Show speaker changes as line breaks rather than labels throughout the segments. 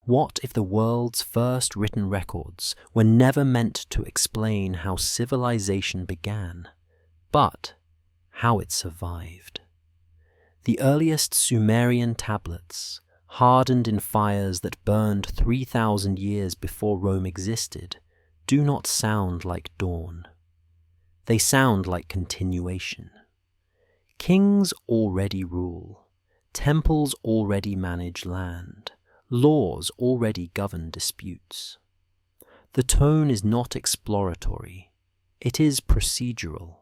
What if the world's first written records were never meant to explain how civilization began, but how it survived? The earliest Sumerian tablets, hardened in fires that burned 3,000 years before Rome existed, do not sound like dawn. They sound like continuation. Kings already rule. Temples already manage land. Laws already govern disputes. The tone is not exploratory. It is procedural.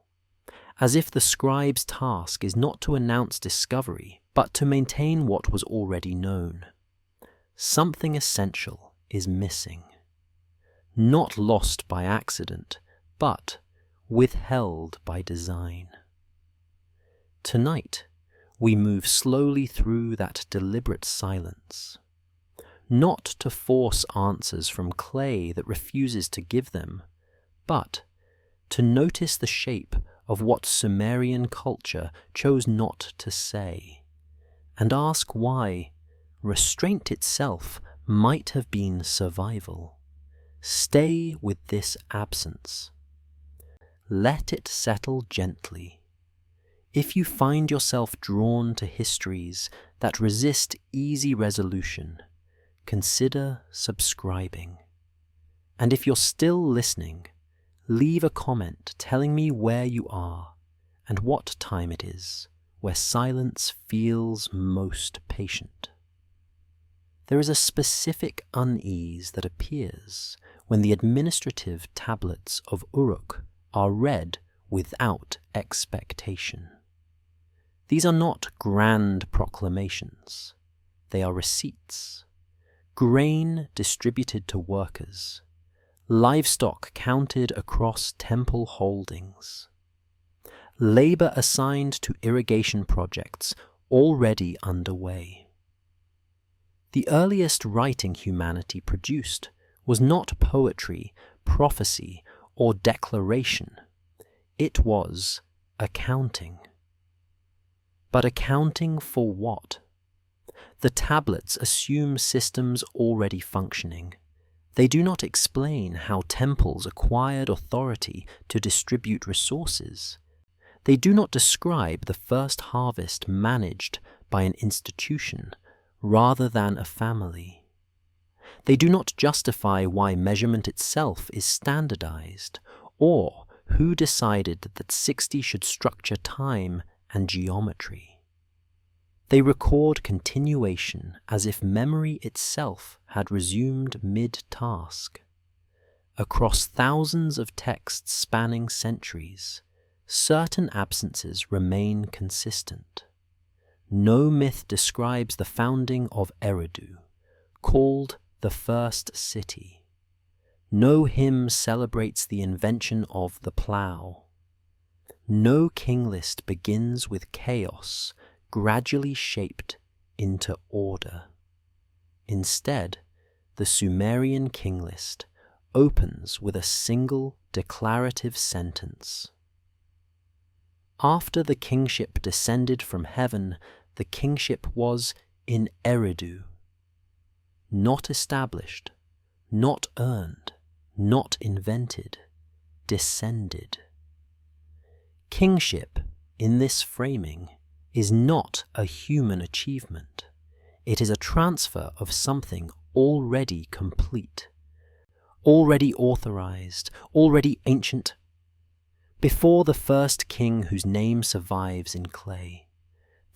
As if the scribe's task is not to announce discovery, but to maintain what was already known. Something essential is missing. Not lost by accident, but withheld by design. Tonight, we move slowly through that deliberate silence, not to force answers from clay that refuses to give them, but to notice the shape of what Sumerian culture chose not to say, and ask why restraint itself might have been survival. Stay with this absence. Let it settle gently. If you find yourself drawn to histories that resist easy resolution, consider subscribing. And if you're still listening, leave a comment telling me where you are and what time it is, where silence feels most patient. There is a specific unease that appears when the administrative tablets of Uruk are read without expectation. These are not grand proclamations. They are receipts. Grain distributed to workers. Livestock counted across temple holdings. Labor assigned to irrigation projects already underway. The earliest writing humanity produced was not poetry, prophecy, or declaration. It was accounting. But accounting for what? The tablets assume systems already functioning. They do not explain how temples acquired authority to distribute resources. They do not describe the first harvest managed by an institution rather than a family. They do not justify why measurement itself is standardized, or who decided that 60 should structure time and geometry. They record continuation as if memory itself had resumed mid-task. Across thousands of texts spanning centuries, certain absences remain consistent. No myth describes the founding of Eridu, called the first city. No hymn celebrates the invention of the plough. No king list begins with chaos, gradually shaped into order. Instead, the Sumerian king list opens with a single declarative sentence. After the kingship descended from heaven, the kingship was in Eridu. Not established, not earned, not invented, descended. Kingship, in this framing, is not a human achievement. It is a transfer of something already complete, already authorized, already ancient, before the first king whose name survives in clay.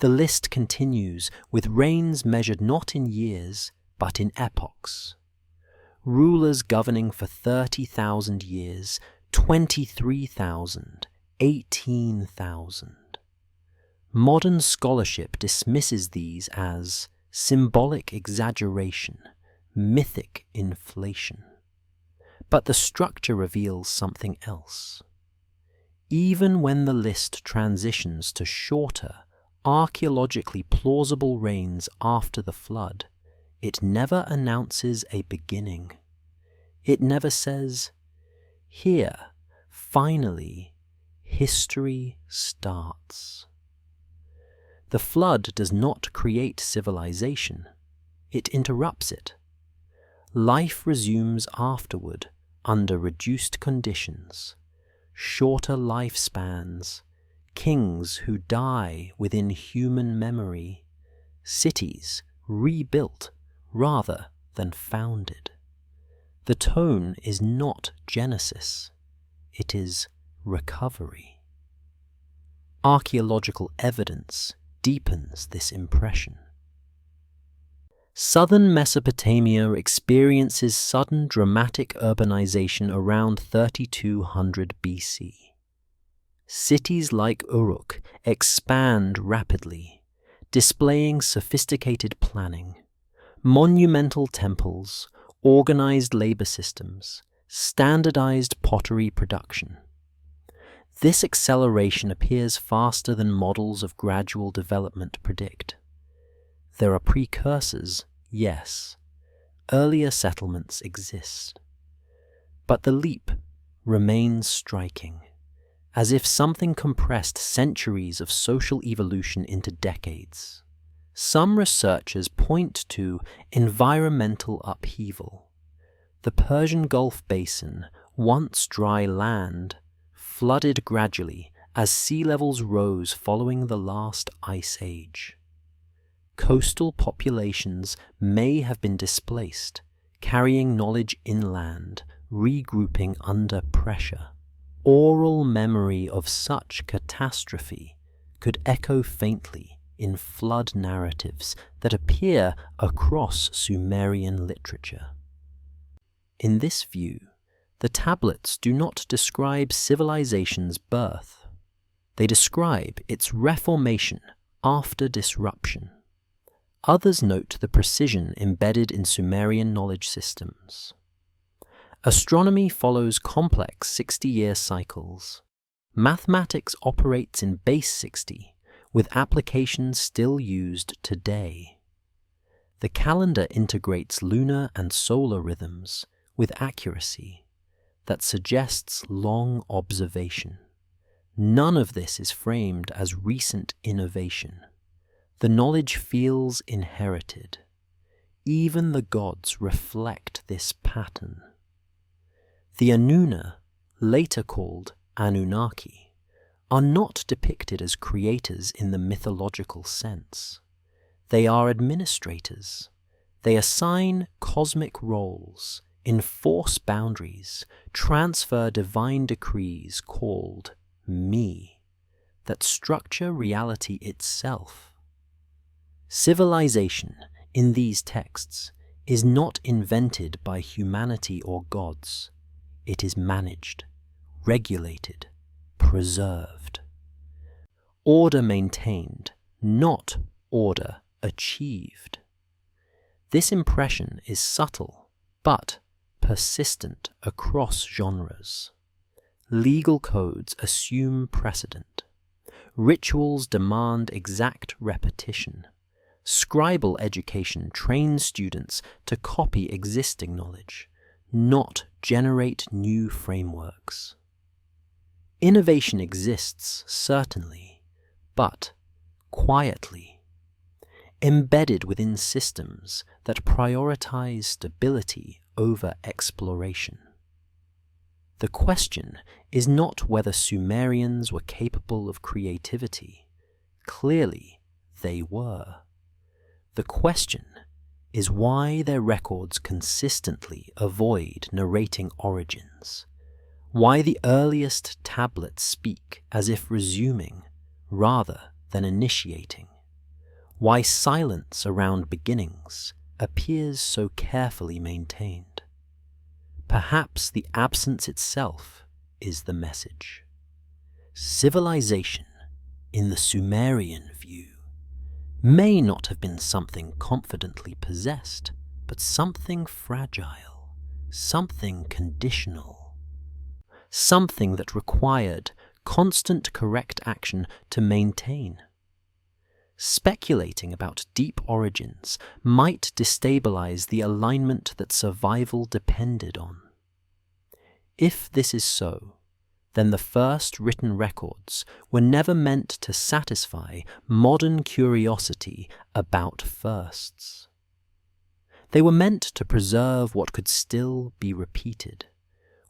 The list continues with reigns measured not in years, but in epochs. Rulers governing for 30,000 years, 23,000, 18,000. Modern scholarship dismisses these as symbolic exaggeration, mythic inflation. But the structure reveals something else. Even when the list transitions to shorter, archaeologically plausible reigns after the flood, it never announces a beginning. It never says, "Here, finally, history starts." The flood does not create civilization. It interrupts it. life resumes afterward under reduced conditions, shorter lifespans, kings who die within human memory, cities rebuilt rather than founded. The tone is not Genesis, it is recovery. Archaeological evidence deepens this impression. Southern Mesopotamia experiences sudden dramatic urbanization around 3200 BC. Cities like Uruk expand rapidly, displaying sophisticated planning, monumental temples, organized labor systems, standardized pottery production. This acceleration appears faster than models of gradual development predict. There are precursors, yes. Earlier settlements exist. But the leap remains striking, as if something compressed centuries of social evolution into decades. Some researchers point to environmental upheaval. The Persian Gulf basin, once dry land, flooded gradually as sea levels rose following the last ice age. Coastal populations may have been displaced, carrying knowledge inland, regrouping under pressure. Oral memory of such catastrophe could echo faintly in flood narratives that appear across Sumerian literature. In this view, the tablets do not describe civilization's birth. They describe its reformation after disruption. Others note the precision embedded in Sumerian knowledge systems. Astronomy follows complex 60-year cycles. Mathematics operates in base 60, with applications still used today. The calendar integrates lunar and solar rhythms with accuracy that suggests long observation. None of this is framed as recent innovation. The knowledge feels inherited. Even the gods reflect this pattern. The Anuna, later called Anunnaki, are not depicted as creators in the mythological sense. They are administrators. They assign cosmic roles, enforce boundaries, transfer divine decrees called me, that structure reality itself. Civilization, in these texts, is not invented by humanity or gods. It is managed, regulated, preserved. Order maintained, not order achieved. This impression is subtle, but persistent across genres. Legal codes assume precedent. Rituals demand exact repetition. Scribal education trains students to copy existing knowledge, not generate new frameworks. Innovation exists, certainly, but quietly, embedded within systems that prioritize stability over exploration. The question is not whether Sumerians were capable of creativity. Clearly, they were. The question is why their records consistently avoid narrating origins, why the earliest tablets speak as if resuming rather than initiating, why silence around beginnings appears so carefully maintained. Perhaps the absence itself is the message. Civilization, in the Sumerian view, may not have been something confidently possessed, but something fragile, something conditional, something that required constant correct action to maintain. Speculating about deep origins might destabilize the alignment that survival depended on. If this is so, then the first written records were never meant to satisfy modern curiosity about firsts. They were meant to preserve what could still be repeated,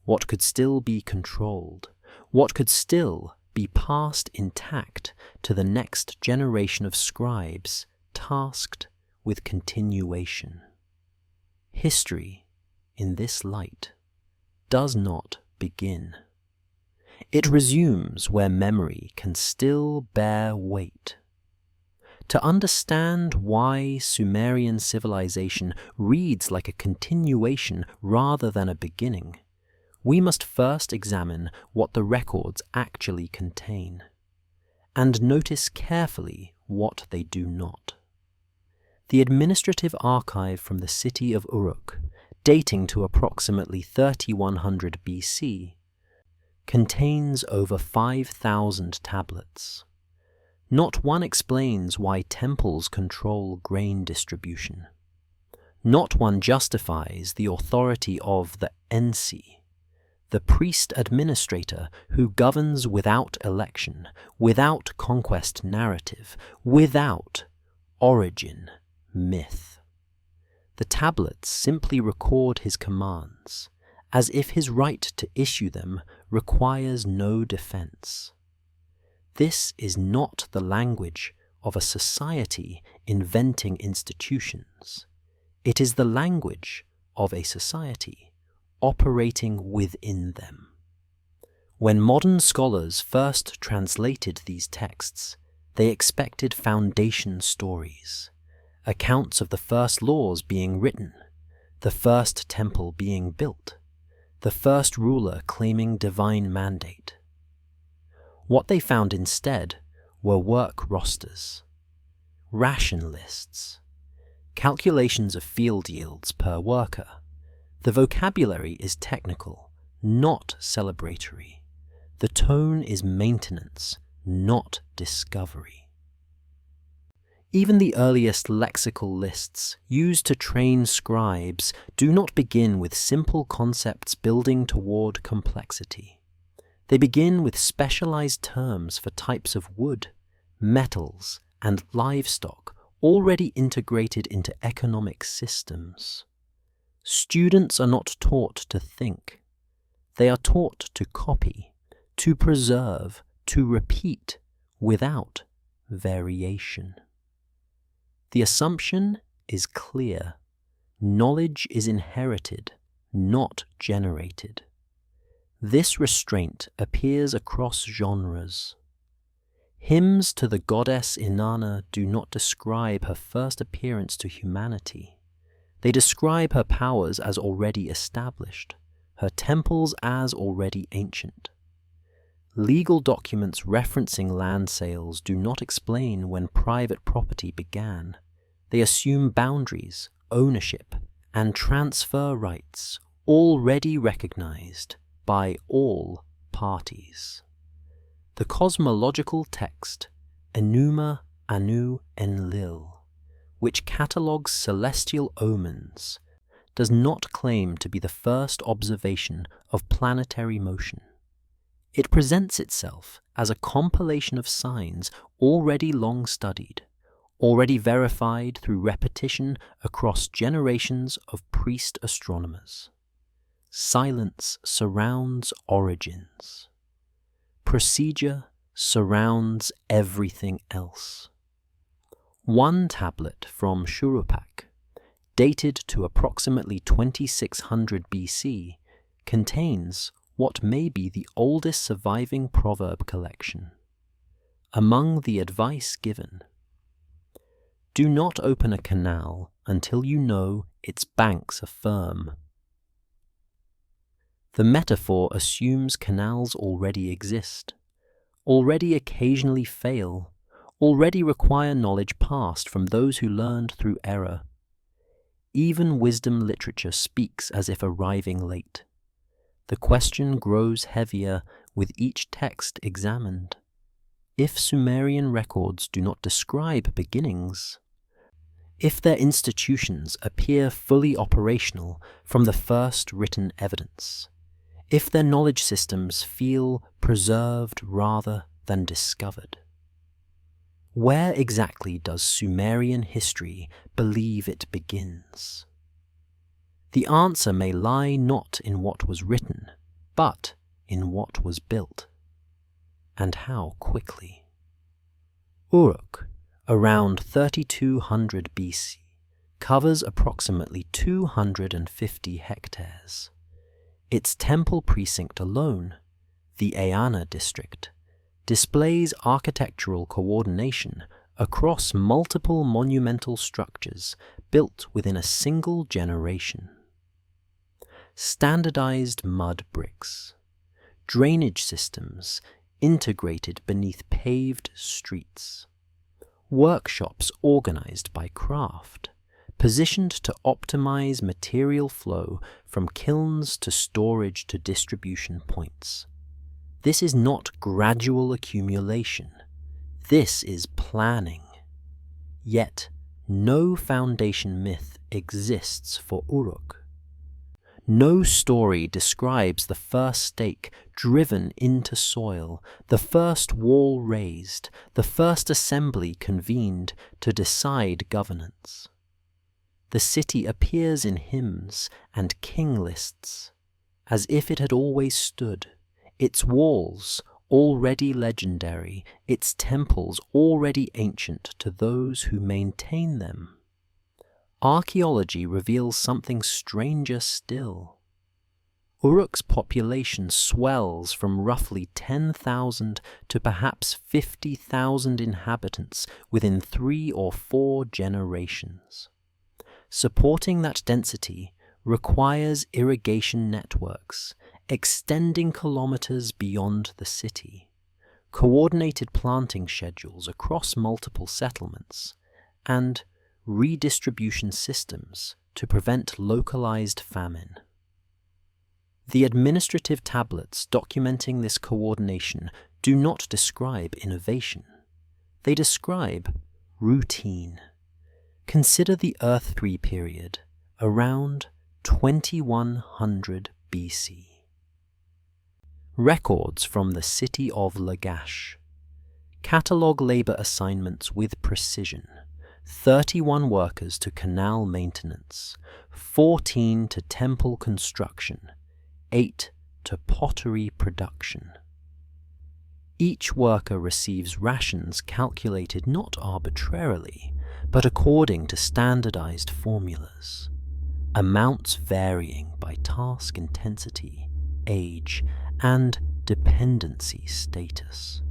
what could still be controlled, what could still be passed intact to the next generation of scribes tasked with continuation. History, in this light, does not begin. It resumes where memory can still bear weight. To understand why Sumerian civilization reads like a continuation rather than a beginning, we must first examine what the records actually contain, and notice carefully what they do not. The administrative archive from the city of Uruk, dating to approximately 3100 BC, contains over 5,000 tablets. Not one explains why temples control grain distribution. Not one justifies the authority of the Ensi, the priest administrator who governs without election, without conquest narrative, without origin myth. The tablets simply record his commands, as if his right to issue them requires no defense. This is not the language of a society inventing institutions. It is the language of a society operating within them. When modern scholars first translated these texts, they expected foundation stories, accounts of the first laws being written, the first temple being built, the first ruler claiming divine mandate. What they found instead were work rosters, ration lists, calculations of field yields per worker. The vocabulary is technical, not celebratory. The tone is maintenance, not discovery. Even the earliest lexical lists used to train scribes do not begin with simple concepts building toward complexity. They begin with specialized terms for types of wood, metals, and livestock already integrated into economic systems. Students are not taught to think. They are taught to copy, to preserve, to repeat without variation. The assumption is clear. Knowledge is inherited, not generated. This restraint appears across genres. Hymns to the goddess Inanna do not describe her first appearance to humanity. They describe her powers as already established, her temples as already ancient. Legal documents referencing land sales do not explain when private property began. They assume boundaries, ownership, and transfer rights already recognized by all parties. The cosmological text Enuma Anu Enlil, which catalogues celestial omens, does not claim to be the first observation of planetary motion. It presents itself as a compilation of signs already long studied, already verified through repetition across generations of priest astronomers. Silence surrounds origins. Procedure surrounds everything else. One tablet from Shurupak, dated to approximately 2600 BC, contains what may be the oldest surviving proverb collection. Among the advice given, do not open a canal until you know its banks are firm. The metaphor assumes canals already exist, already occasionally fail, already require knowledge passed from those who learned through error. Even wisdom literature speaks as if arriving late. The question grows heavier with each text examined. If Sumerian records do not describe beginnings, if their institutions appear fully operational from the first written evidence, if their knowledge systems feel preserved rather than discovered, where exactly does Sumerian history believe it begins? The answer may lie not in what was written, but in what was built, and how quickly. Uruk, around 3200 BC, covers approximately 250 hectares. Its temple precinct alone, the Ayana district, displays architectural coordination across multiple monumental structures built within a single generation. Standardized mud bricks, drainage systems integrated beneath paved streets, workshops organized by craft, positioned to optimize material flow from kilns to storage to distribution points. This is not gradual accumulation. This is planning. Yet, no foundation myth exists for Uruk. No story describes the first stake driven into soil, the first wall raised, the first assembly convened to decide governance. The city appears in hymns and king lists, as if it had always stood, its walls already legendary, its temples already ancient to those who maintain them. Archaeology reveals something stranger still. Uruk's population swells from roughly 10,000 to perhaps 50,000 inhabitants within 3 or 4 generations. Supporting that density requires irrigation networks extending kilometers beyond the city, coordinated planting schedules across multiple settlements, and redistribution systems to prevent localized famine. The administrative tablets documenting this coordination do not describe innovation. They describe routine. Consider the Earth 3 period, around 2100 BC. Records from the city of Lagash. Catalogue labor assignments with precision. 31 workers to canal maintenance, 14 to temple construction, 8 to pottery production. Each worker receives rations calculated not arbitrarily, but according to standardized formulas, amounts varying by task intensity, age, and dependency status.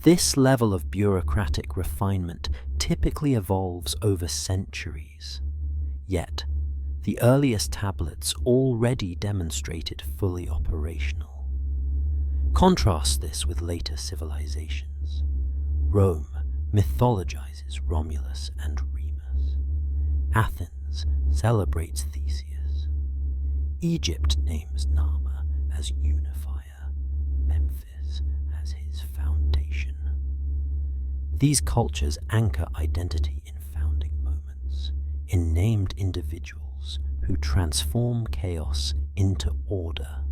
This level of bureaucratic refinement typically evolves over centuries, yet the earliest tablets already demonstrated fully operational. Contrast this with later civilizations. Rome mythologizes Romulus and Remus. Athens celebrates Theseus. Egypt names Nama as unifier, Memphis as his foundation. These cultures anchor identity in founding moments, in named individuals who transform chaos into order.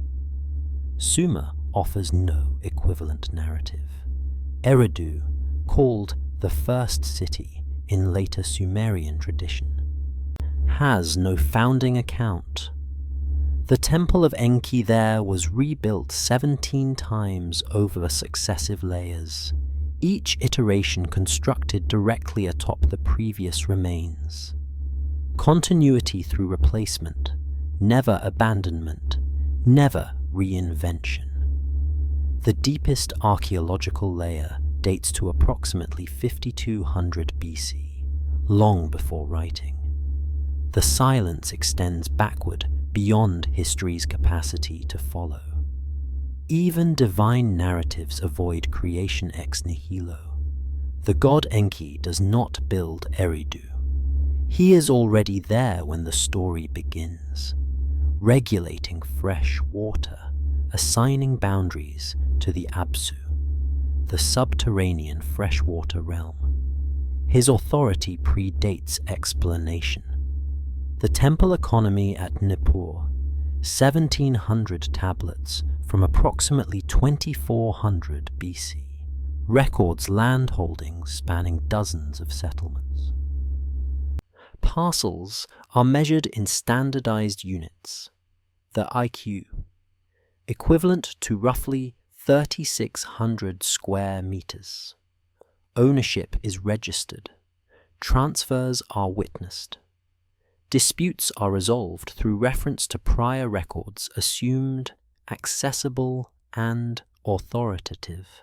Sumer offers no equivalent narrative. Eridu, called the first city in later Sumerian tradition, has no founding account. The temple of Enki there was rebuilt 17 times over successive layers, each iteration constructed directly atop the previous remains. Continuity through replacement, never abandonment, never reinvention. The deepest archaeological layer dates to approximately 5200 BC, long before writing. The silence extends backward beyond history's capacity to follow. Even divine narratives avoid creation ex nihilo. The god Enki does not build Eridu. He is already there when the story begins, regulating fresh water, assigning boundaries to the Absu, the subterranean freshwater realm. His authority predates explanation. The temple economy at Nippur, 1700 tablets from approximately 2400 BC, records land holdings spanning dozens of settlements. Parcels are measured in standardized units, the IQ, equivalent to roughly 3,600 square meters. Ownership is registered. Transfers are witnessed. Disputes are resolved through reference to prior records assumed, accessible, and authoritative.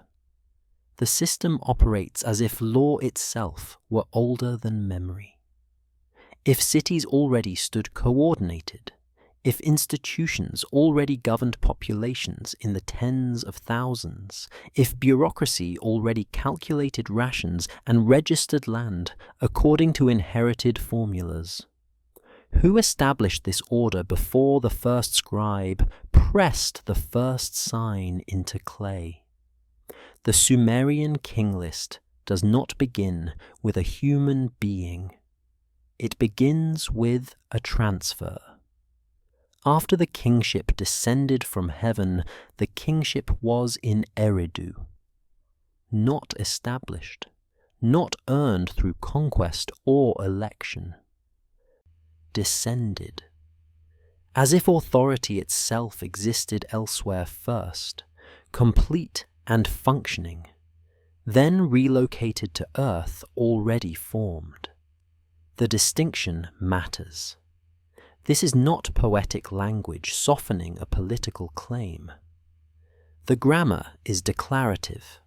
The system operates as if law itself were older than memory. If cities already stood coordinated, if institutions already governed populations in the tens of thousands, if bureaucracy already calculated rations and registered land according to inherited formulas, who established this order before the first scribe pressed the first sign into clay? The Sumerian king list does not begin with a human being. It begins with a transfer. After the kingship descended from heaven, the kingship was in Eridu, not established, not earned through conquest or election. Descended, as if authority itself existed elsewhere first, complete and functioning, then relocated to earth already formed. The distinction matters. This is not poetic language softening a political claim. The grammar is declarative,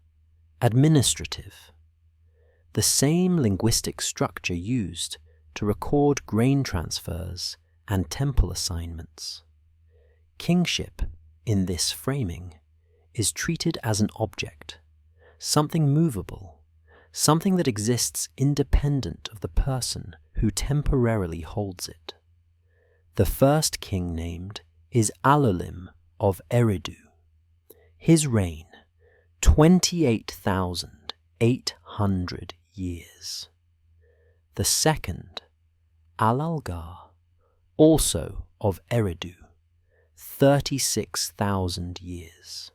administrative. The same linguistic structure used to record grain transfers and temple assignments. Kingship, in this framing, is treated as an object, something movable, something that exists independent of the person who temporarily holds it. The first king named is Alalim of Eridu. His reign, 28,800 years. The second, Alalgar, also of Eridu, 36,000 years.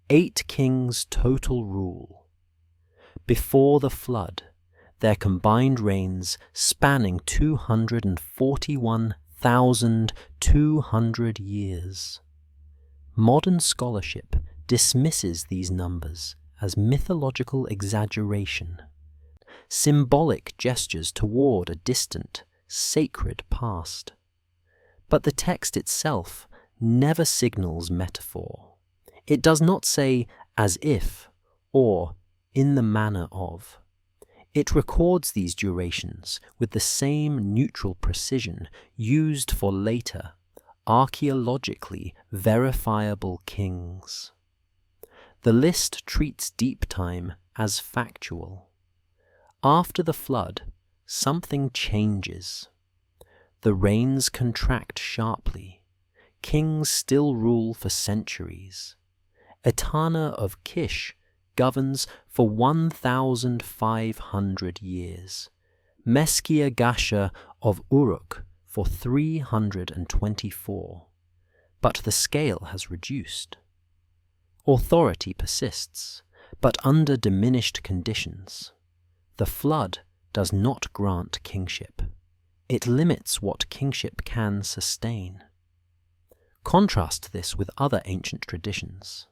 8 kings' total rule. Before the flood, their combined reigns spanning 241,200 years. Modern scholarship dismisses these numbers as mythological exaggeration, symbolic gestures toward a distant, sacred past. But the text itself never signals metaphor. It does not say as if or in the manner of. It records these durations with the same neutral precision used for later, archaeologically verifiable kings. The list treats deep time as factual. After the flood, something changes. The reigns contract sharply. Kings still rule for centuries. Etana of Kish governs for 1,500 years. Meskia Gasha of Uruk for 324. But the scale has reduced. Authority persists, but under diminished conditions. The flood does not grant kingship. It limits what kingship can sustain. Contrast this with other ancient traditions.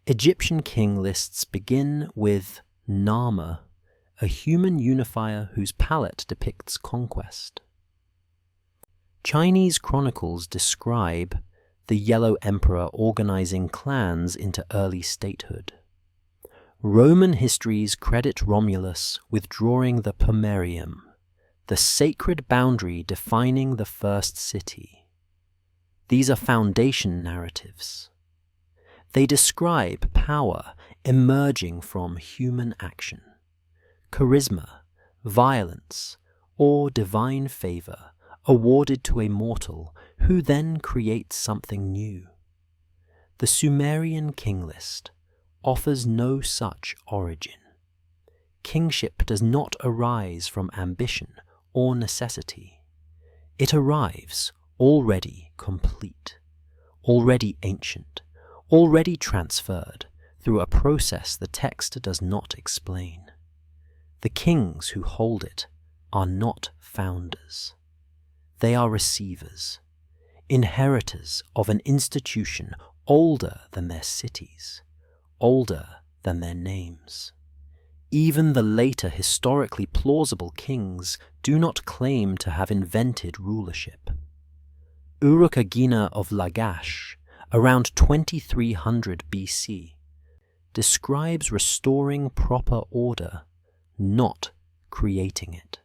Egyptian king lists begin with Nama, a human unifier whose palette depicts conquest. Chinese chronicles describe the Yellow Emperor organizing clans into early statehood. Roman histories credit Romulus with drawing the Pomerium, the sacred boundary defining the first city. These are foundation narratives. They describe power emerging from human action, charisma, violence, or divine favor awarded to a mortal who then creates something new. The Sumerian king list offers no such origin. Kingship does not arise from ambition or necessity. It arrives already complete, already ancient, already transferred through a process the text does not explain. The kings who hold it are not founders. They are receivers, inheritors of an institution older than their cities, older than their names. Even the later historically plausible kings do not claim to have invented rulership. Uruk of Lagash, around 2300 BC, describes restoring proper order, not creating it.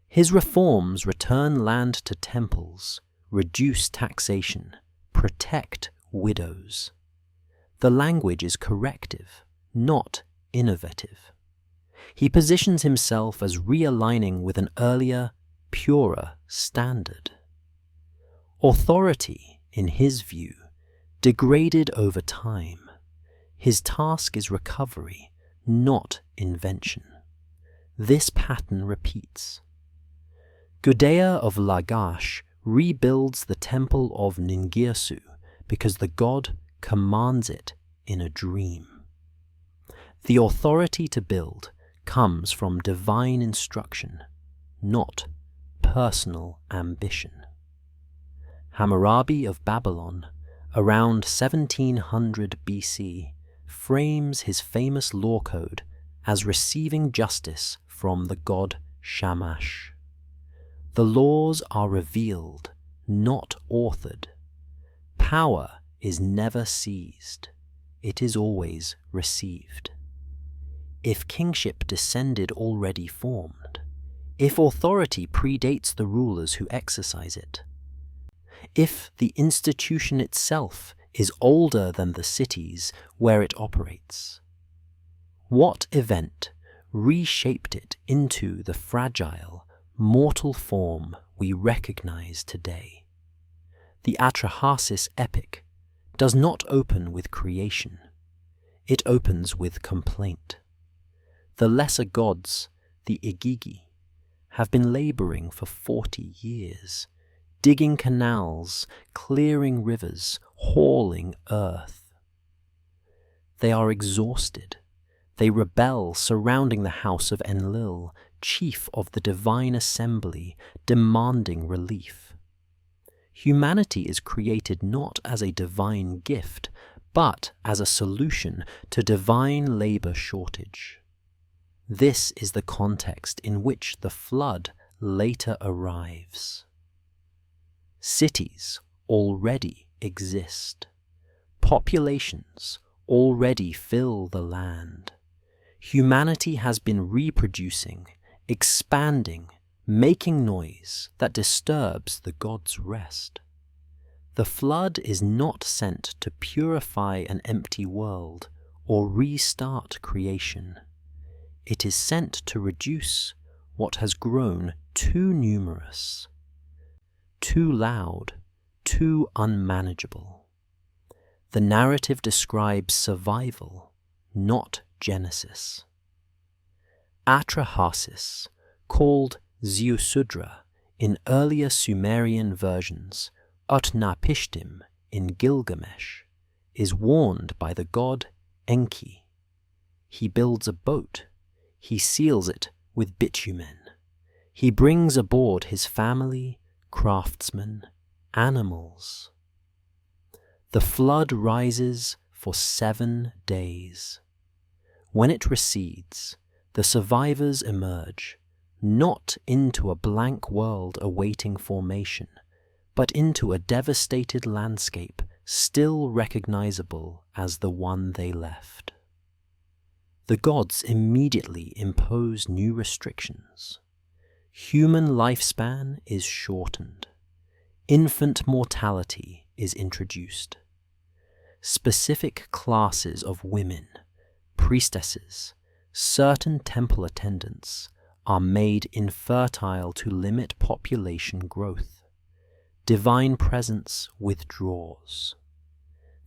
His reforms return land to temples, reduce taxation, protect widows. The language is corrective, not innovative. He positions himself as realigning with an earlier, purer standard. Authority, in his view, degraded over time. His task is recovery, not invention. This pattern repeats. Gudea of Lagash rebuilds the temple of Ningirsu because the god commands it in a dream. The authority to build comes from divine instruction, not personal ambition. Hammurabi of Babylon, around 1700 BC, frames his famous law code as receiving justice from the god Shamash. The laws are revealed, not authored. Power is never seized. It is always received. If kingship descended already formed, if authority predates the rulers who exercise it, if the institution itself is older than the cities where it operates, what event reshaped it into the fragile, mortal form we recognize today? The Atrahasis epic does not open with creation. It opens with complaint. The lesser gods, the Igigi, have been laboring for 40 years, digging canals, clearing rivers, hauling earth. They are exhausted. They rebel, surrounding the house of Enlil, chief of the divine assembly, demanding relief. Humanity is created not as a divine gift, but as a solution to divine labor shortage. This is the context in which the flood later arrives. Cities already exist. Populations already fill the land. Humanity has been reproducing, expanding, making noise that disturbs the gods' rest. The flood is not sent to purify an empty world or restart creation. It is sent to reduce what has grown too numerous, too loud, too unmanageable. The narrative describes survival, not genesis. Atrahasis, called Ziusudra in earlier Sumerian versions, Utnapishtim in Gilgamesh, is warned by the god Enki. He builds a boat. He seals it with bitumen. He brings aboard his family, craftsmen, animals. The flood rises for 7 days. When it recedes, the survivors emerge, not into a blank world awaiting formation, but into a devastated landscape still recognizable as the one they left. The gods immediately impose new restrictions. Human lifespan is shortened. Infant mortality is introduced. Specific classes of women, priestesses, certain temple attendants are made infertile to limit population growth. Divine presence withdraws.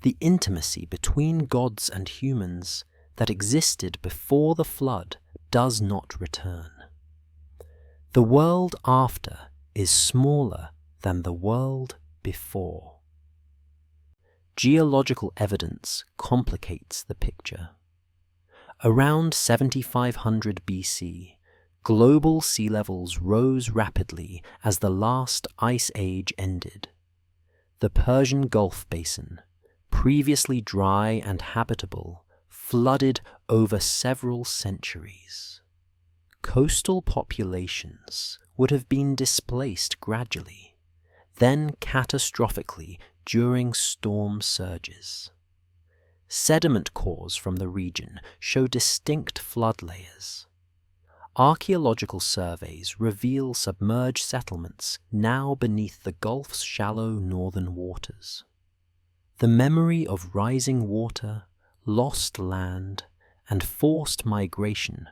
The intimacy between gods and humans that existed before the flood does not return. The world after is smaller than the world before. Geological evidence complicates the picture. Around 7500 BC, Global sea levels rose rapidly as the last ice age ended. The Persian Gulf basin, previously dry and habitable, flooded over several centuries. Coastal populations would have been displaced gradually, then catastrophically during storm surges. Sediment cores from the region show distinct flood layers. Archaeological surveys reveal submerged settlements now beneath the Gulf's shallow northern waters. The memory of rising water, lost land, and forced migration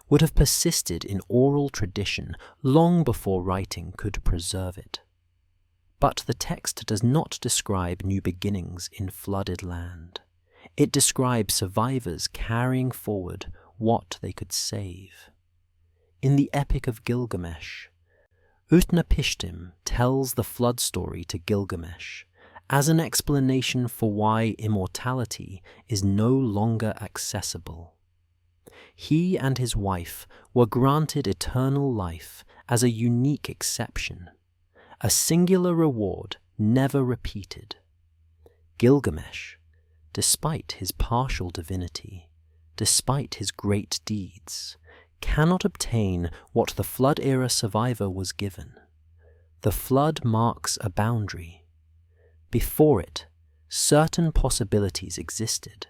would have persisted in oral tradition long before writing could preserve it. But the text does not describe new beginnings in flooded land. It describes survivors carrying forward what they could save. In the Epic of Gilgamesh, Utnapishtim tells the flood story to Gilgamesh as an explanation for why immortality is no longer accessible. He and his wife were granted eternal life as a unique exception, a singular reward never repeated. Gilgamesh, despite his partial divinity, despite his great deeds, cannot obtain what the flood-era survivor was given. The flood marks a boundary. Before it, certain possibilities existed.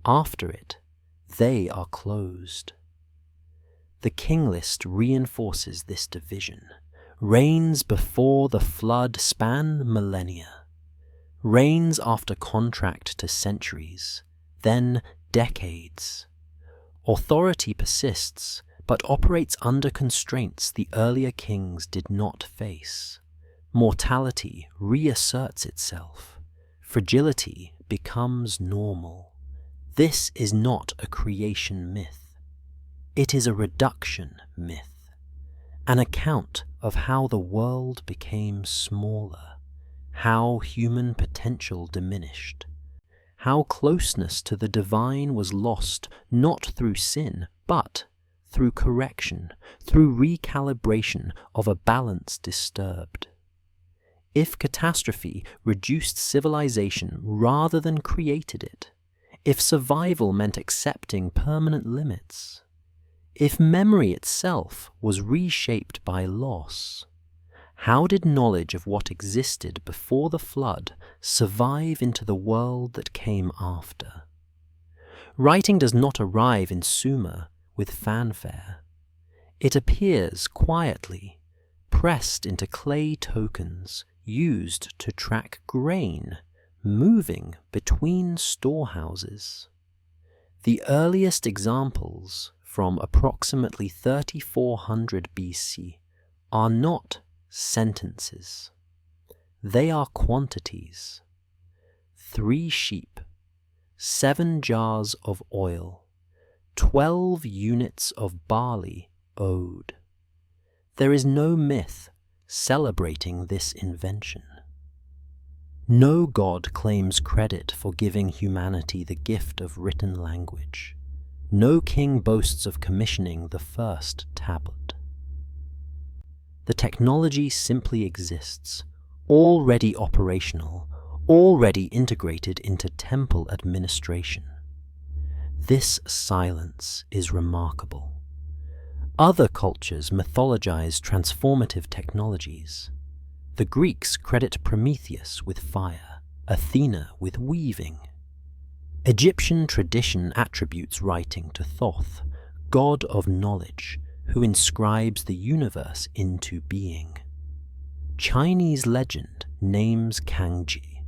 After it, they are closed. The king list reinforces this division. Reigns before the flood span millennia. Reigns after contract to centuries, then decades. Authority persists, but operates under constraints the earlier kings did not face. Mortality reasserts itself. Fragility becomes normal. This is not a creation myth. It is a reduction myth, an account of how the world became smaller, how human potential diminished, how closeness to the divine was lost not through sin, but through correction, through recalibration of a balance disturbed. If catastrophe reduced civilization rather than created it, if survival meant accepting permanent limits, if memory itself was reshaped by loss, how did knowledge of what existed before the flood survive into the world that came after? Writing does not arrive in Sumer with fanfare. It appears quietly, pressed into clay tokens used to track grain moving between storehouses. The earliest examples, from approximately 3400 BC, are not sentences. They are quantities. 3 sheep, 7 jars of oil, 12 units of barley owed. There is no myth celebrating this invention. No god claims credit for giving humanity the gift of written language. No king boasts of commissioning the first tablet. The technology simply exists, already operational, already integrated into temple administration. This silence is remarkable. Other cultures mythologize transformative technologies. The Greeks credit Prometheus with fire, Athena with weaving. Egyptian tradition attributes writing to Thoth, god of knowledge, who inscribes the universe into being. Chinese legend names Kangji,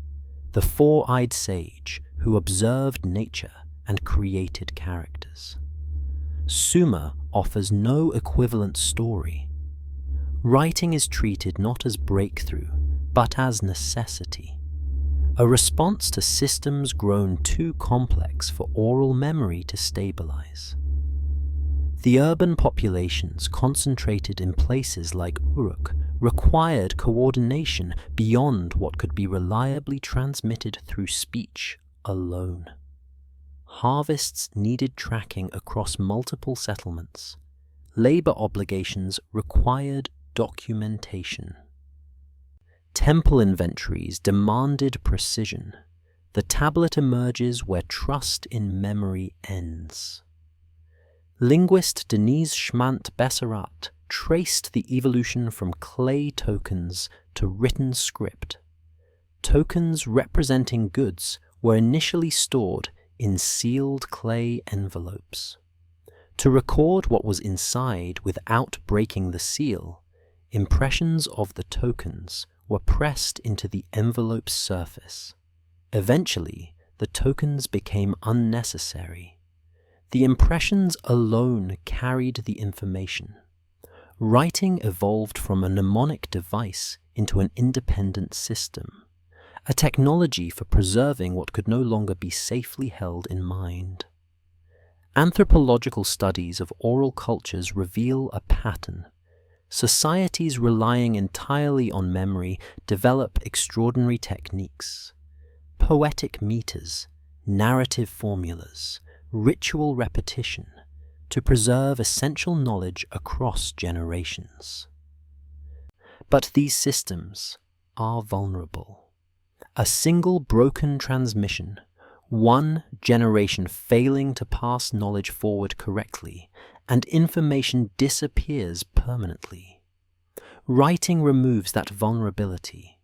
the four-eyed sage who observed nature and created characters. Sumer offers no equivalent story. Writing is treated not as breakthrough, but as necessity, a response to systems grown too complex for oral memory to stabilize. The urban populations concentrated in places like Uruk required coordination beyond what could be reliably transmitted through speech alone. Harvests needed tracking across multiple settlements. labor obligations required documentation. Temple inventories demanded precision. The tablet emerges where trust in memory ends. Linguist Denise Schmant-Besserat traced the evolution from clay tokens to written script. Tokens representing goods were initially stored in sealed clay envelopes. To record what was inside without breaking the seal, impressions of the tokens were pressed into the envelope's surface. Eventually, the tokens became unnecessary. The impressions alone carried the information. Writing evolved from a mnemonic device into an independent system, a technology for preserving what could no longer be safely held in mind. Anthropological studies of oral cultures reveal a pattern. Societies relying entirely on memory develop extraordinary techniques. Poetic meters, narrative formulas, ritual repetition, to preserve essential knowledge across generations. But these systems are vulnerable. A single broken transmission, one generation failing to pass knowledge forward correctly, and information disappears permanently. Writing removes that vulnerability.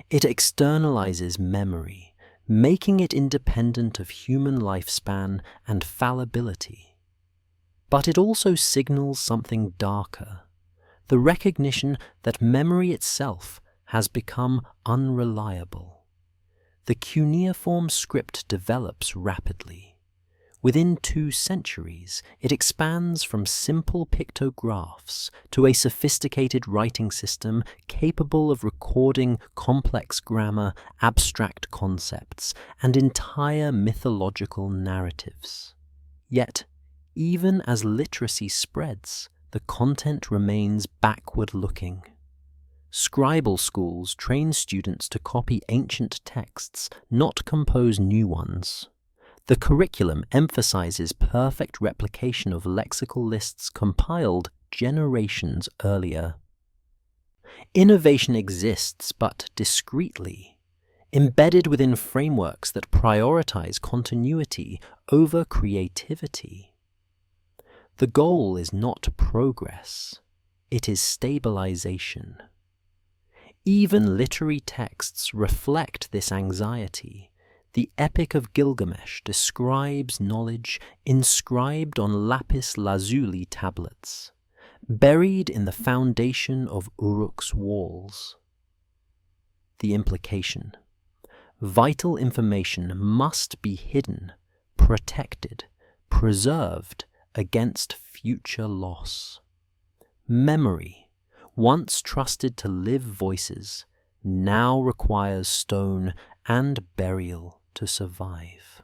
It externalizes memory, making it independent of human lifespan and fallibility. But it also signals something darker, the recognition that memory itself has become unreliable. The cuneiform script develops rapidly. Within 2 centuries, it expands from simple pictographs to a sophisticated writing system capable of recording complex grammar, abstract concepts, and entire mythological narratives. Yet, even as literacy spreads, the content remains backward-looking. Scribal schools train students to copy ancient texts, not compose new ones. The curriculum emphasizes perfect replication of lexical lists compiled generations earlier. Innovation exists, but discreetly, embedded within frameworks that prioritize continuity over creativity. The goal is not progress, it is stabilization. Even literary texts reflect this anxiety. The Epic of Gilgamesh describes knowledge inscribed on lapis lazuli tablets, buried in the foundation of Uruk's walls. The implication: vital information must be hidden, protected, preserved against future loss. Memory, once trusted to live voices, now requires stone and burial to survive.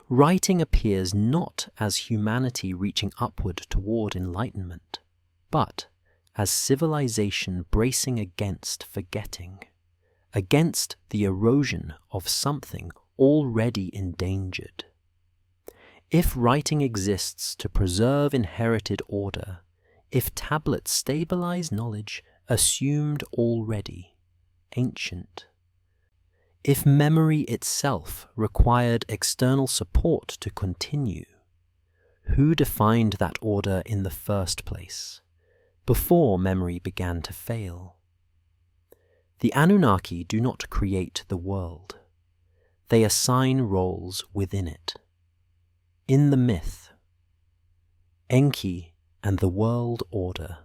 Writing appears not as humanity reaching upward toward enlightenment, but as civilization bracing against forgetting, against the erosion of something already endangered. If writing exists to preserve inherited order, if tablets stabilize knowledge assumed already ancient, if memory itself required external support to continue, who defined that order in the first place, before memory began to fail? The Anunnaki do not create the world. They assign roles within it. In the myth, Enki and the world order.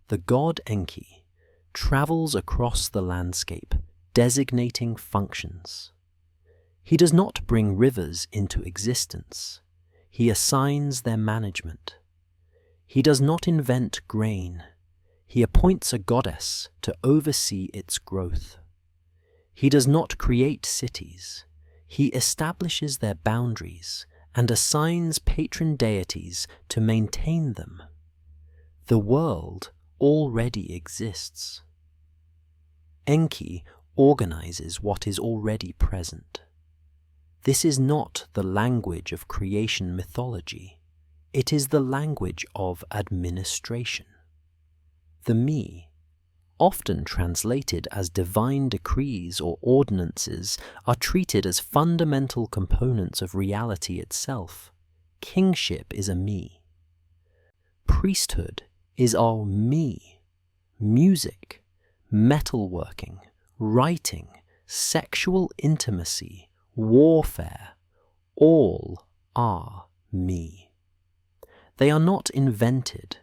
The god Enki travels across the landscape, designating functions. He does not bring rivers into existence. He assigns their management. He does not invent grain. He appoints a goddess to oversee its growth. He does not create cities. He establishes their boundaries and assigns patron deities to maintain them. The world already exists. Enki organizes what is already present. This is not the language of creation mythology. It is the language of administration. The me, often translated as divine decrees or ordinances, are treated as fundamental components of reality itself. Kingship is a me. Priesthood is our me. Music, metalworking, writing, sexual intimacy, warfare, all are me. They are not invented.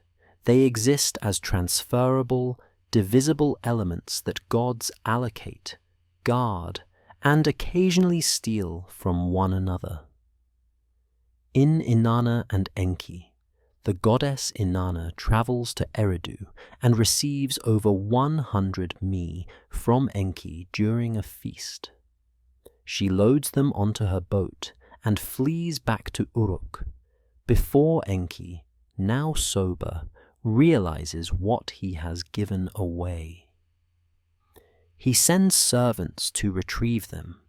They exist as transferable, divisible elements that gods allocate, guard, and occasionally steal from one another. In Inanna and Enki, the goddess Inanna travels to Eridu and receives over 100 me from Enki during a feast. She loads them onto her boat and flees back to Uruk before Enki, now sober, realizes what he has given away. He sends servants to retrieve them,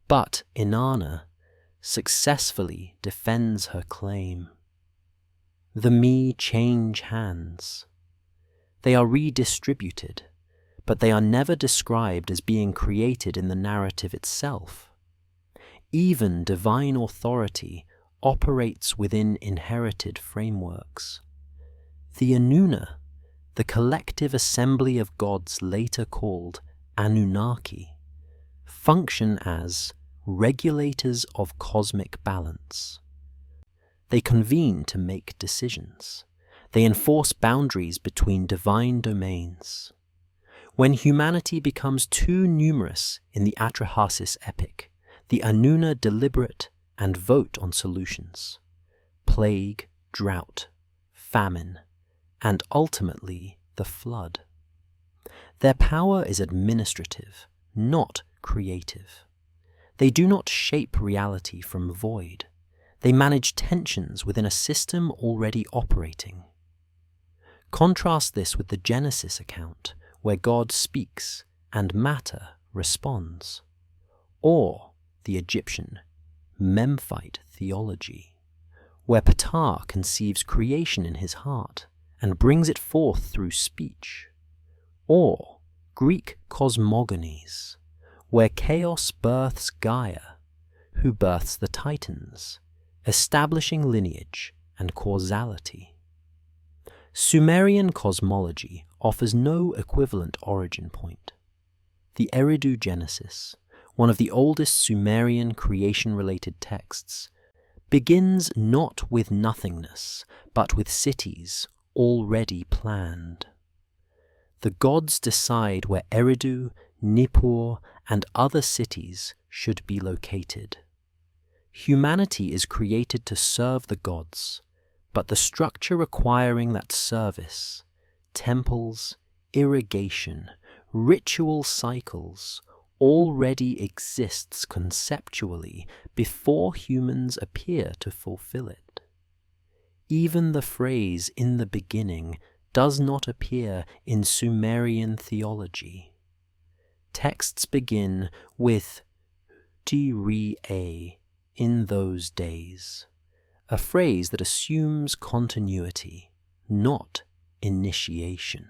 but Inanna successfully defends her claim. The me change hands. They are redistributed, but they are never described as being created in the narrative itself. Even divine authority operates within inherited frameworks. The Anuna, the collective assembly of gods later called Anunnaki, function as regulators of cosmic balance. They convene to make decisions. They enforce boundaries between divine domains. When humanity becomes too numerous in the Atrahasis epic, the Anuna deliberate and vote on solutions. Plague, drought, famine, and ultimately the flood. Their power is administrative, not creative. They do not shape reality from void. They manage tensions within a system already operating. Contrast this with the Genesis account, where God speaks and matter responds, or the Egyptian Memphite theology, where Ptah conceives creation in his heart and brings it forth through speech, or Greek cosmogonies, where chaos births Gaia, who births the Titans, establishing lineage and causality. Sumerian cosmology offers no equivalent origin point. The Eridu Genesis, one of the oldest Sumerian creation-related texts, begins not with nothingness, but with cities already planned. The gods decide where Eridu, Nippur, and other cities should be located. Humanity is created to serve the gods, but the structure requiring that service, temples, irrigation, ritual cycles, already exists conceptually before humans appear to fulfill it. Even the phrase "in the beginning" does not appear in Sumerian theology. Texts begin with "Ti-ri-a," in those days, a phrase that assumes continuity, not initiation.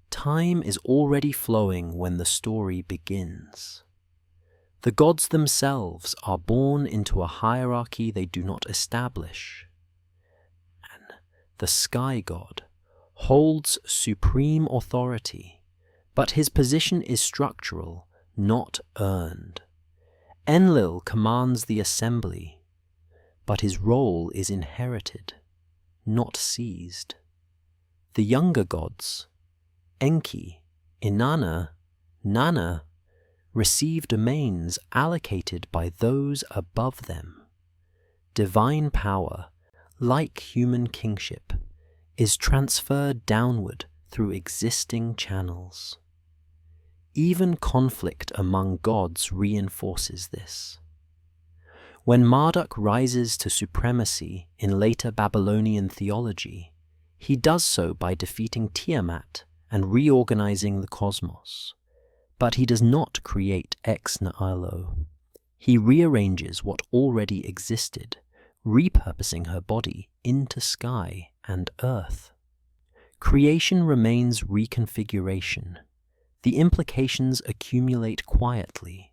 Time is already flowing when the story begins. The gods themselves are born into a hierarchy they do not establish. And the sky god holds supreme authority, but his position is structural, not earned. Enlil commands the assembly, but his role is inherited, not seized. The younger gods, Enki, Inanna, Nanna, receive domains allocated by those above them. Divine power, like human kingship, is transferred downward through existing channels. Even conflict among gods reinforces this. When Marduk rises to supremacy in later Babylonian theology, he does so by defeating Tiamat and reorganizing the cosmos. But he does not create ex nihilo. He rearranges what already existed, repurposing her body into sky and earth. Creation remains reconfiguration. The implications accumulate quietly.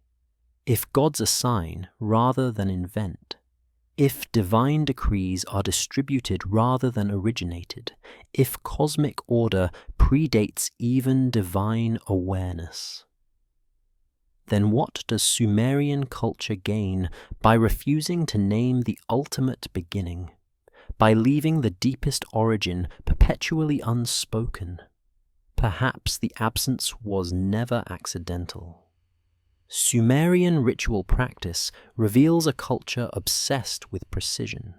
If gods assign rather than invent, if divine decrees are distributed rather than originated, if cosmic order predates even divine awareness, then what does Sumerian culture gain by refusing to name the ultimate beginning, by leaving the deepest origin perpetually unspoken? Perhaps the absence was never accidental. Sumerian ritual practice reveals a culture obsessed with precision.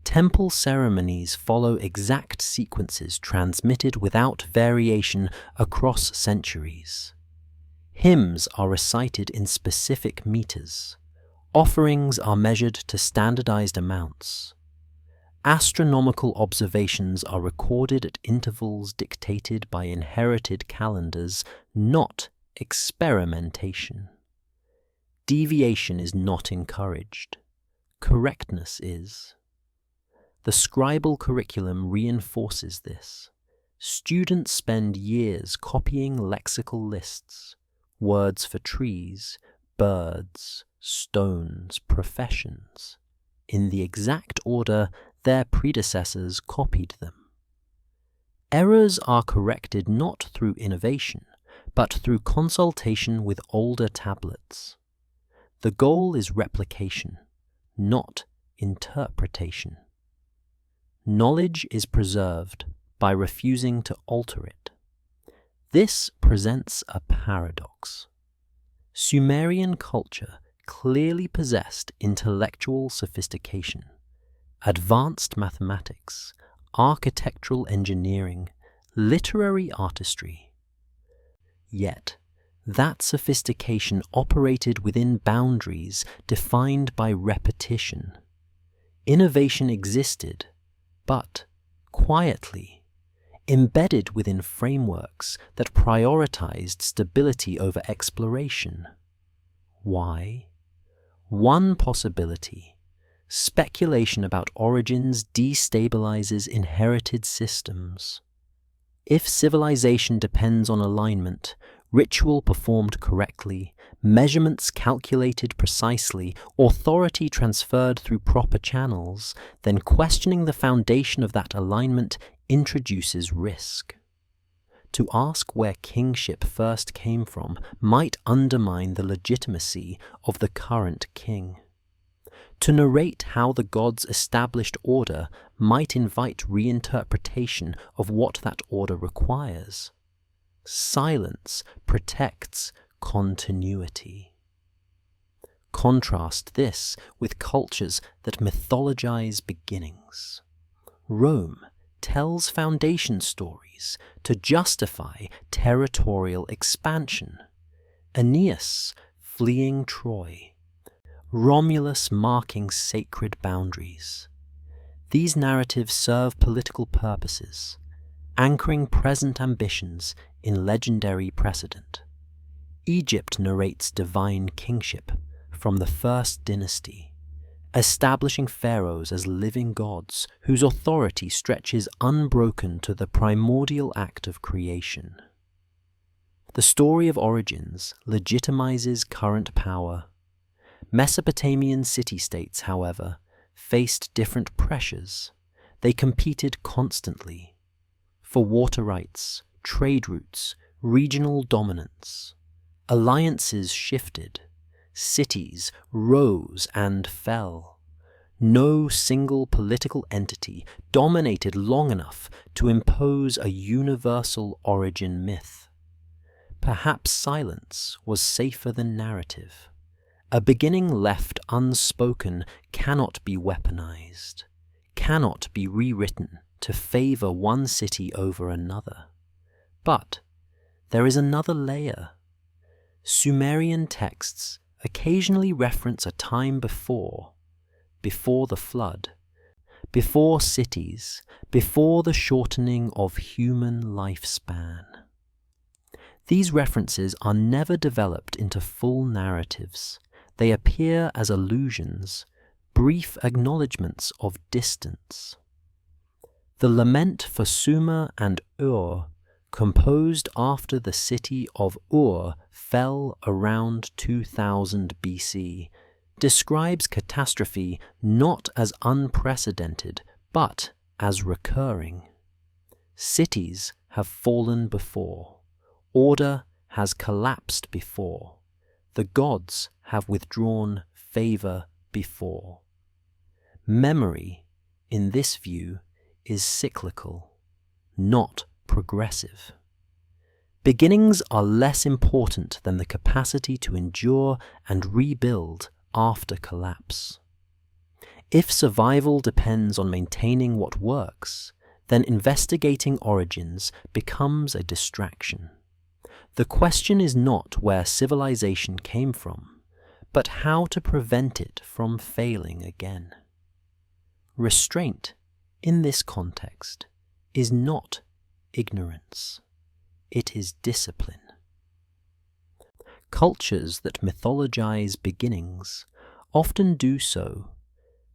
Temple ceremonies follow exact sequences transmitted without variation across centuries. Hymns are recited in specific meters. Offerings are measured to standardized amounts. Astronomical observations are recorded at intervals dictated by inherited calendars, not experimentation. Deviation is not encouraged. Correctness is. The scribal curriculum reinforces this. Students spend years copying lexical lists, words for trees, birds, stones, professions, in the exact order their predecessors copied them. Errors are corrected not through innovation, but through consultation with older tablets. The goal is replication, not interpretation. Knowledge is preserved by refusing to alter it. This presents a paradox. Sumerian culture clearly possessed intellectual sophistication, advanced mathematics, architectural engineering, literary artistry. Yet, that sophistication operated within boundaries defined by repetition. Innovation existed, but quietly, embedded within frameworks that prioritized stability over exploration. Why? One possibility: speculation about origins destabilizes inherited systems. If civilization depends on alignment, ritual performed correctly, measurements calculated precisely, authority transferred through proper channels, then questioning the foundation of that alignment introduces risk. To ask where kingship first came from might undermine the legitimacy of the current king. To narrate how the gods established order might invite reinterpretation of what that order requires. Silence protects continuity. Contrast this with cultures that mythologize beginnings. Rome tells foundation stories to justify territorial expansion. Aeneas fleeing Troy. Romulus marking sacred boundaries. These narratives serve political purposes, anchoring present ambitions in legendary precedent. Egypt narrates divine kingship from the first dynasty, establishing pharaohs as living gods whose authority stretches unbroken to the primordial act of creation. The story of origins legitimizes current power. Mesopotamian city-states, however, faced different pressures. They competed constantly for water rights, trade routes, regional dominance. Alliances shifted. Cities rose and fell. No single political entity dominated long enough to impose a universal origin myth. Perhaps silence was safer than narrative. A beginning left unspoken cannot be weaponized, cannot be rewritten to favor one city over another. But there is another layer. Sumerian texts occasionally reference a time before the flood, before cities, before the shortening of human lifespan. These references are never developed into full narratives. They appear as allusions, brief acknowledgements of distance. The lament for Sumer and Ur, composed after the city of Ur fell around 2000 BC, describes catastrophe not as unprecedented, but as recurring. Cities have fallen before. Order has collapsed before. The gods have withdrawn favor before. Memory, in this view, is cyclical, not progressive. Beginnings are less important than the capacity to endure and rebuild after collapse. If survival depends on maintaining what works, then investigating origins becomes a distraction. The question is not where civilization came from, but how to prevent it from failing again. Restraint, in this context, is not ignorance. It is discipline. Cultures that mythologize beginnings often do so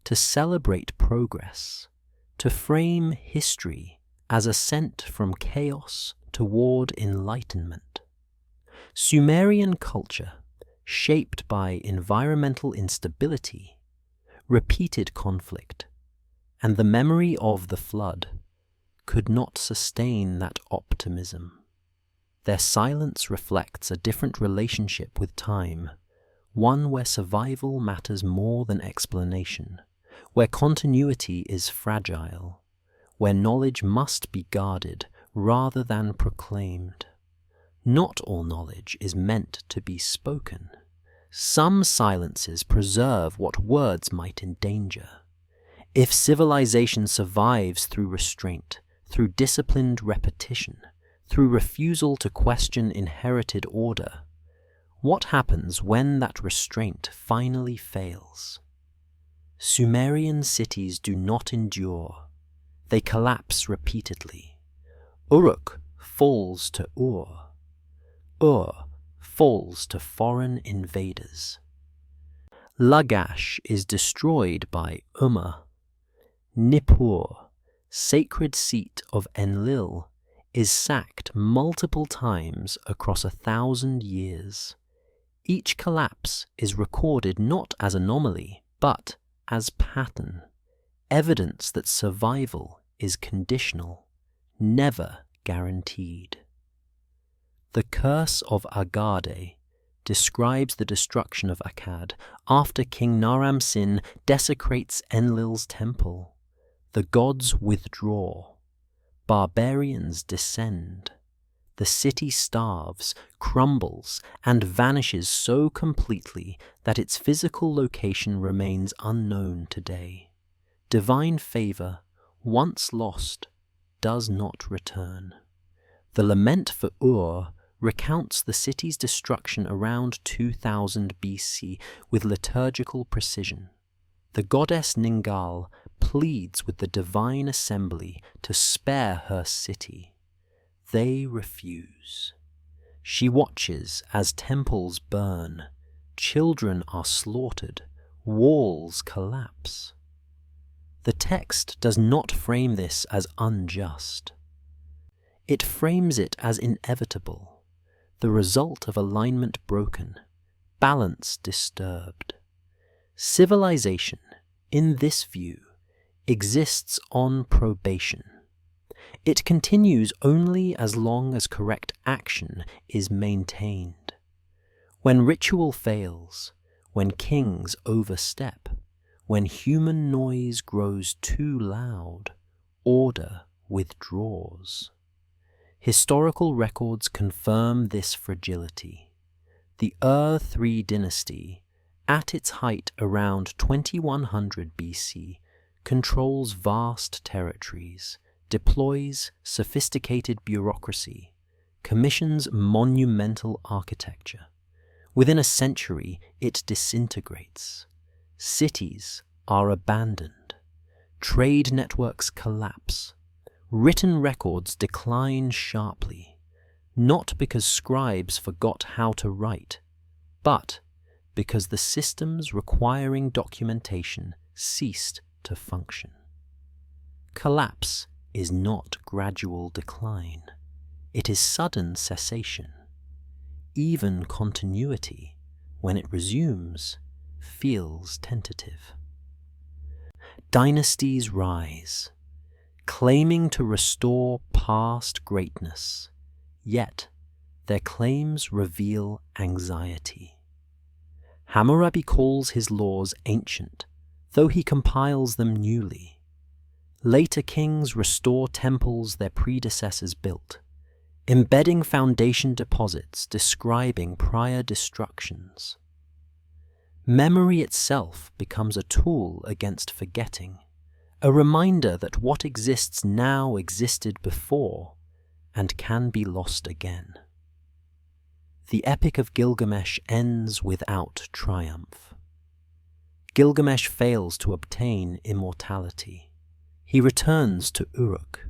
to celebrate progress, to frame history as ascent from chaos toward enlightenment. Sumerian culture, shaped by environmental instability, repeated conflict, and the memory of the flood, could not sustain that optimism. Their silence reflects a different relationship with time, one where survival matters more than explanation, where continuity is fragile, where knowledge must be guarded rather than proclaimed. Not all knowledge is meant to be spoken. Some silences preserve what words might endanger. If civilization survives through restraint, through disciplined repetition, through refusal to question inherited order, what happens when that restraint finally fails? Sumerian cities do not endure. They collapse repeatedly. Uruk falls to Ur. Ur falls to foreign invaders. Lagash is destroyed by Umma. Nippur, sacred seat of Enlil, is sacked multiple times across 1,000 years. Each collapse is recorded not as anomaly, but as pattern, evidence that survival is conditional, never guaranteed. The curse of Agade describes the destruction of Akkad after King Naram-Sin desecrates Enlil's temple. The gods withdraw. Barbarians descend. The city starves, crumbles, and vanishes so completely that its physical location remains unknown today. Divine favor, once lost, does not return. The lament for Ur recounts the city's destruction around 2000 BC with liturgical precision. The goddess Ningal pleads with the divine assembly to spare her city. They refuse. She watches as temples burn, children are slaughtered, walls collapse. The text does not frame this as unjust. It frames it as inevitable, the result of alignment broken, balance disturbed. Civilization, in this view, exists on probation. It continues only as long as correct action is maintained. When ritual fails, when kings overstep, when human noise grows too loud, order withdraws. Historical records confirm this fragility. The Ur-3 dynasty, at its height around 2100 BC, controls vast territories, deploys sophisticated bureaucracy, commissions monumental architecture. Within a century, it disintegrates. Cities are abandoned. Trade networks collapse. Written records decline sharply, not because scribes forgot how to write, but because the systems requiring documentation ceased to function. Collapse is not gradual decline. It is sudden cessation. Even continuity, when it resumes, feels tentative. Dynasties rise, claiming to restore past greatness, yet their claims reveal anxiety. Hammurabi calls his laws ancient, though he compiles them newly. Later kings restore temples their predecessors built, embedding foundation deposits describing prior destructions. Memory itself becomes a tool against forgetting, a reminder that what exists now existed before and can be lost again. The Epic of Gilgamesh ends without triumph. Gilgamesh fails to obtain immortality. He returns to Uruk,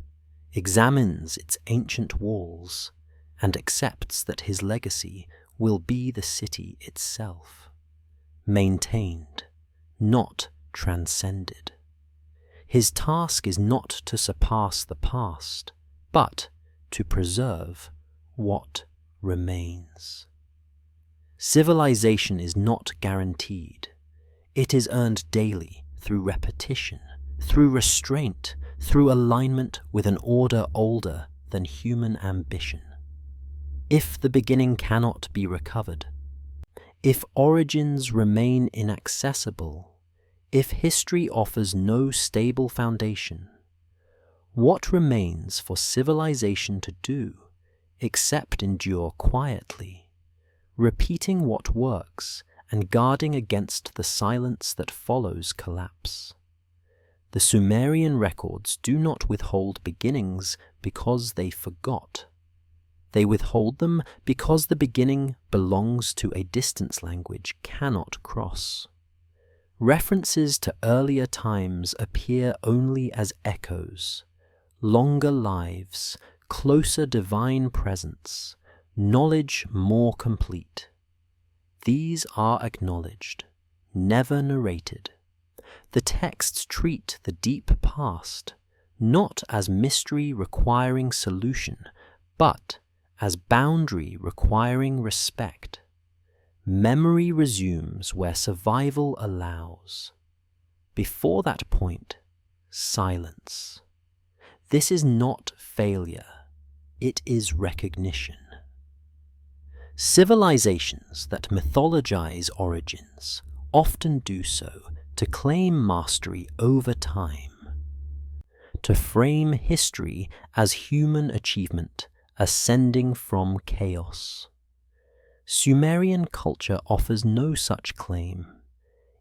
examines its ancient walls, and accepts that his legacy will be the city itself, maintained, not transcended. His task is not to surpass the past, but to preserve what remains. Civilization is not guaranteed. It is earned daily through repetition, through restraint, through alignment with an order older than human ambition. If the beginning cannot be recovered, if origins remain inaccessible, if history offers no stable foundation, what remains for civilization to do except endure quietly, repeating what works and guarding against the silence that follows collapse? The Sumerian records do not withhold beginnings because they forgot. They withhold them because the beginning belongs to a distance language cannot cross. References to earlier times appear only as echoes, longer lives, closer divine presence, knowledge more complete. These are acknowledged, never narrated. The texts treat the deep past not as mystery requiring solution, but as boundary requiring respect. Memory resumes where survival allows. Before that point, silence. This is not failure, it is recognition. Civilizations that mythologize origins often do so to claim mastery over time, to frame history as human achievement ascending from chaos. Sumerian culture offers no such claim.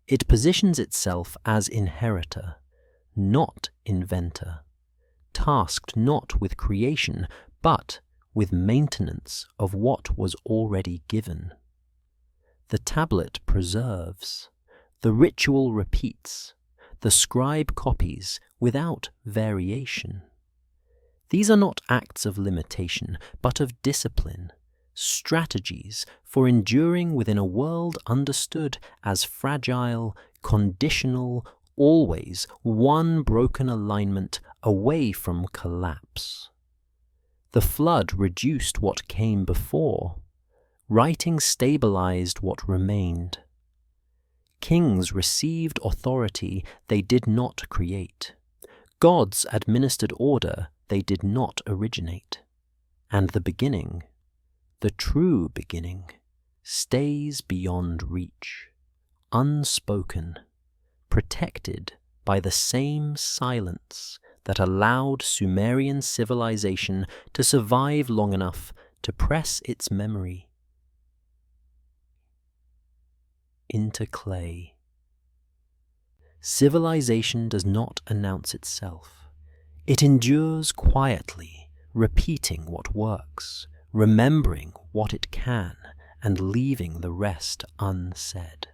It positions itself as inheritor, not inventor, tasked not with creation, but with maintenance of what was already given. The tablet preserves, the ritual repeats, the scribe copies without variation. These are not acts of limitation, but of discipline, strategies for enduring within a world understood as fragile, conditional, always one broken alignment away from collapse. The flood reduced what came before. Writing stabilized what remained. Kings received authority they did not create. Gods administered order they did not originate. And the beginning, the true beginning, stays beyond reach, unspoken, protected by the same silence that allowed Sumerian civilization to survive long enough to press its memory into clay. Civilization does not announce itself. It endures quietly, repeating what works, remembering what it can, and leaving the rest unsaid.